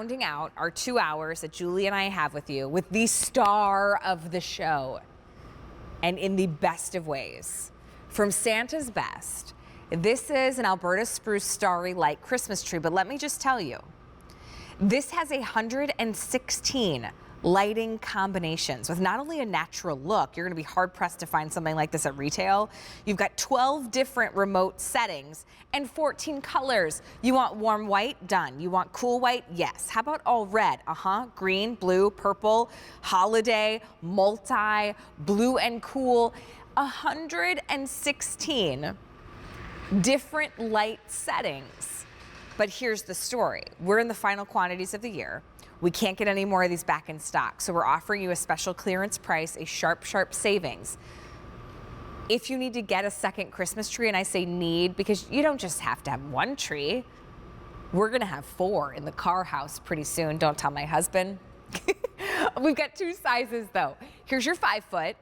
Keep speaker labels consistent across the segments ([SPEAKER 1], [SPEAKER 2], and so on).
[SPEAKER 1] Rounding out our 2 hours that Julie and I have with you with the star of the show, and in the best of ways, from Santa's Best. This is an Alberta Spruce Starry light Christmas tree, but let me just tell you, this has 116 lighting combinations with not only a natural look, you're gonna be hard pressed to find something like this at retail. You've got 12 different remote settings and 14 colors. You want warm white? Done. You want cool white? Yes. How about all red? Green, blue, purple, holiday, multi, blue and cool. 116 different light settings. But here's the story. We're in the final quantities of the year. We can't get any more of these back in stock, so we're offering you a special clearance price, a sharp, sharp savings. If you need to get a second Christmas tree, and I say need because you don't just have to have one tree. We're gonna have 4 in the car house pretty soon. Don't tell my husband. We've got 2 sizes though. Here's your 5 foot.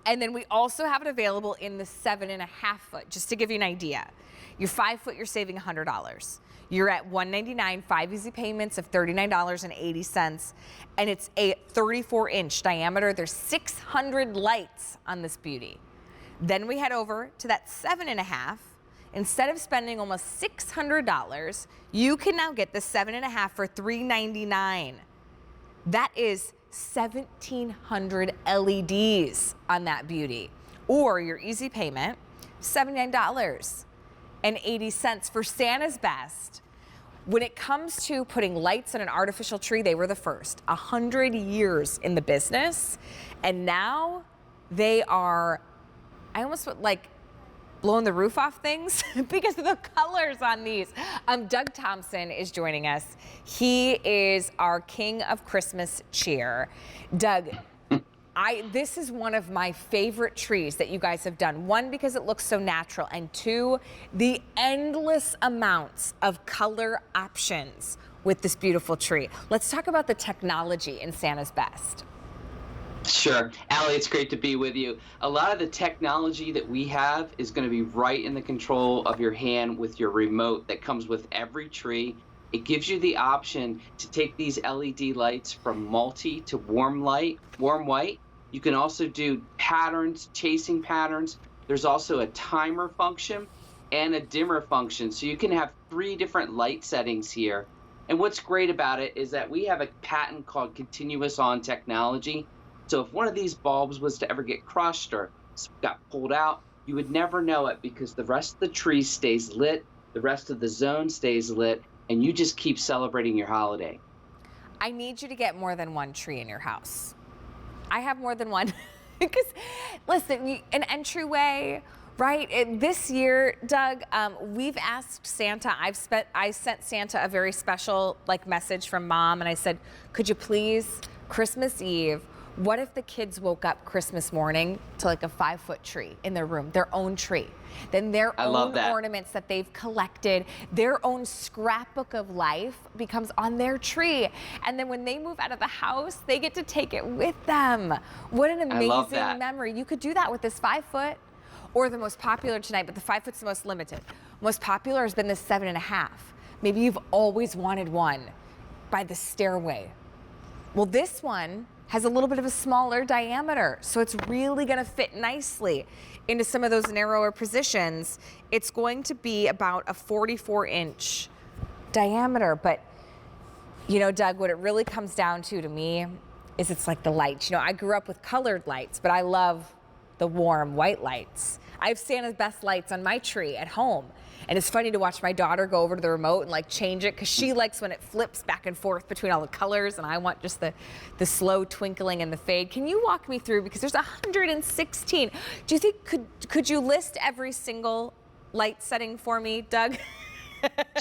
[SPEAKER 1] And then we also have it available in the 7.5 foot, just to give you an idea. Your 5 foot, you're saving $100. You're at $199, 5 easy payments of $39.80, and it's a 34-inch diameter. There's 600 lights on this beauty. Then we head over to that 7.5. Instead of spending almost $600, you can now get the 7.5 for $399. That is 1,700 LEDs on that beauty. Or your easy payment, $79.80 for Santa's Best. When it comes to putting lights on an artificial tree, they were the first. 100 years in the business, and now they are, I almost put like blowing the roof off things because of the colors on these. Doug Thompson is joining us. He is our king of Christmas cheer. Doug, this is one of my favorite trees that you guys have done. 1, because it looks so natural, and 2, the endless amounts of color options with this beautiful tree. Let's talk about the technology in Santa's Best.
[SPEAKER 2] Sure. Allie, it's great to be with you. A lot of the technology that we have is going to be right in the control of your hand with your remote that comes with every tree. It gives you the option to take these LED lights from multi to warm white. You can also do patterns, chasing patterns. There's also a timer function and a dimmer function. So you can have 3 different light settings here. And what's great about it is that we have a patent called continuous on technology. So if one of these bulbs was to ever get crushed or got pulled out, you would never know it because the rest of the tree stays lit, the rest of the zone stays lit, and you just keep celebrating your holiday.
[SPEAKER 1] I need you to get more than 1 tree in your house. I have more than 1. Because, listen, an entryway, right? This year, Doug, we've asked Santa. I sent Santa a very special message from Mom, and I said, could you please, Christmas Eve, what if the kids woke up Christmas morning to a 5 foot tree in their room, their own tree? Then their own ornaments that they've collected, their own scrapbook of life becomes on their tree. And then when they move out of the house, they get to take it with them. What an amazing memory. You could do that with this 5 foot, or the most popular tonight, but the 5 foot's the most limited. Most popular has been the 7.5. Maybe you've always wanted one by the stairway. Well, this one has a little bit of a smaller diameter, so it's really gonna fit nicely into some of those narrower positions. It's going to be about a 44-inch diameter, but you know, Doug, what it really comes down to me is it's like the lights. You know, I grew up with colored lights, but I love the warm white lights. I have Santa's Best lights on my tree at home. And it's funny to watch my daughter go over to the remote and change it, because she likes when it flips back and forth between all the colors, and I want just the slow twinkling and the fade. Can you walk me through, because there's 116. Do you think, could you list every single light setting for me, Doug?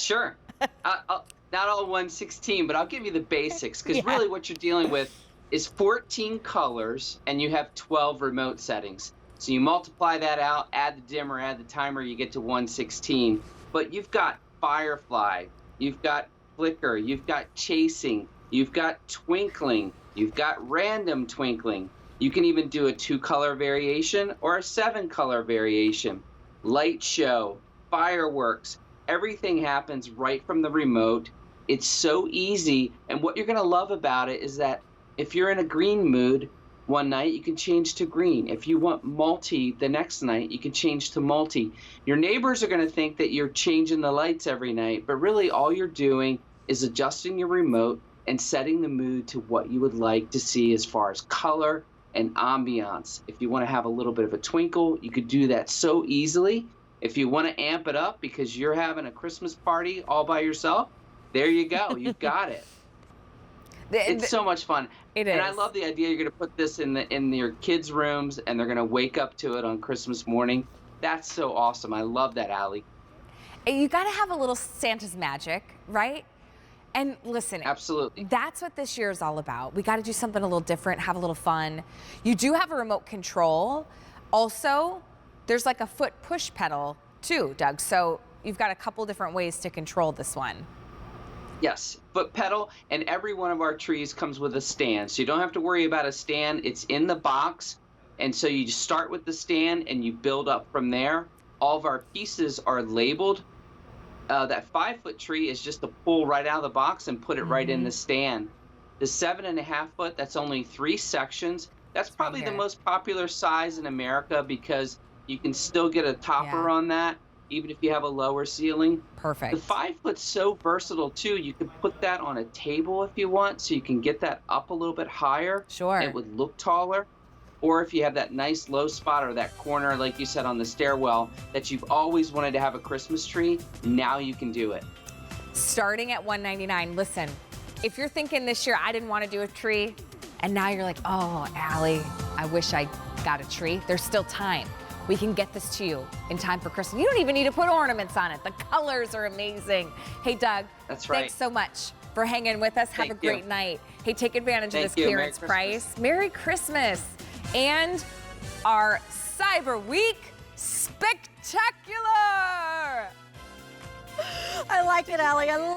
[SPEAKER 2] Sure. Not all 116, but I'll give you the basics, because really what you're dealing with is 14 colors, and you have 12 remote settings. So you multiply that out, add the dimmer, add the timer, you get to 116. But you've got firefly, you've got flicker, you've got chasing, you've got twinkling, you've got random twinkling. You can even do a 2-color variation or a 7-color variation. Light show, fireworks, everything happens right from the remote. It's so easy. And what you're going to love about it is that if you're in a green mood one night, you can change to green. If you want multi the next night, you can change to multi. Your neighbors are going to think that you're changing the lights every night, but really all you're doing is adjusting your remote and setting the mood to what you would like to see as far as color and ambiance. If you want to have a little bit of a twinkle, you could do that so easily. If you want to amp it up because you're having a Christmas party all by yourself, there you go. You've got it. It's so much fun.
[SPEAKER 1] It is.
[SPEAKER 2] And I love the idea you're going to put this in your kids' rooms and they're going to wake up to it on Christmas morning. That's so awesome. I love that, Allie.
[SPEAKER 1] You got to have a little Santa's magic, right? And listen,
[SPEAKER 2] absolutely,
[SPEAKER 1] that's what this year is all about. We got to do something a little different, have a little fun. You do have a remote control. Also, there's like a foot push pedal too, Doug. So you've got a couple different ways to control this one.
[SPEAKER 2] Yes, foot pedal, and every one of our trees comes with a stand. So you don't have to worry about a stand. It's in the box. And so you just start with the stand and you build up from there. All of our pieces are labeled. That 5-foot tree is just to pull right out of the box and put it right in the stand. The 7.5 foot, that's only 3 sections. That's probably the most popular size in America because you can still get a topper on that, even if you have a lower ceiling.
[SPEAKER 1] Perfect.
[SPEAKER 2] The 5-foot's so versatile too. You can put that on a table if you want, so you can get that up a little bit higher.
[SPEAKER 1] Sure.
[SPEAKER 2] It would look taller. Or if you have that nice low spot or that corner, like you said, on the stairwell that you've always wanted to have a Christmas tree, now you can do it.
[SPEAKER 1] Starting at $199. Listen, if you're thinking this year I didn't want to do a tree, and now you're like, oh, Allie, I wish I got a tree. There's still time. We can get this to you in time for Christmas. You don't even need to put ornaments on it. The colors are amazing. Hey, Doug.
[SPEAKER 2] That's right.
[SPEAKER 1] Thanks so much for hanging with us. Have a great night. Hey, take advantage of this clearance price. Merry Christmas. And our Cyber Week Spectacular.
[SPEAKER 3] I like it, Allie.